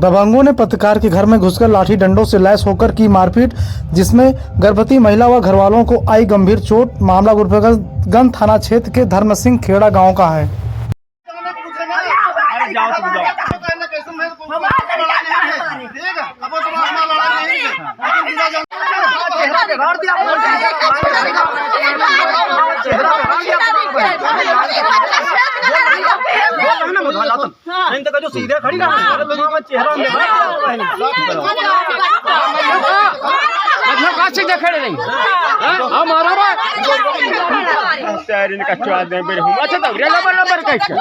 दबंगों ने पत्रकार के घर में घुसकर लाठी डंडों से लैस होकर की मारपीट, जिसमें गर्भवती महिला व घरवालों को आई गंभीर चोट। मामला गुरफगंज थाना क्षेत्र के धर्म सिंह खेड़ा गांव का है। जो सीधे खड़ी खड़े नहीं हमारा अच्छा नंबर कैसे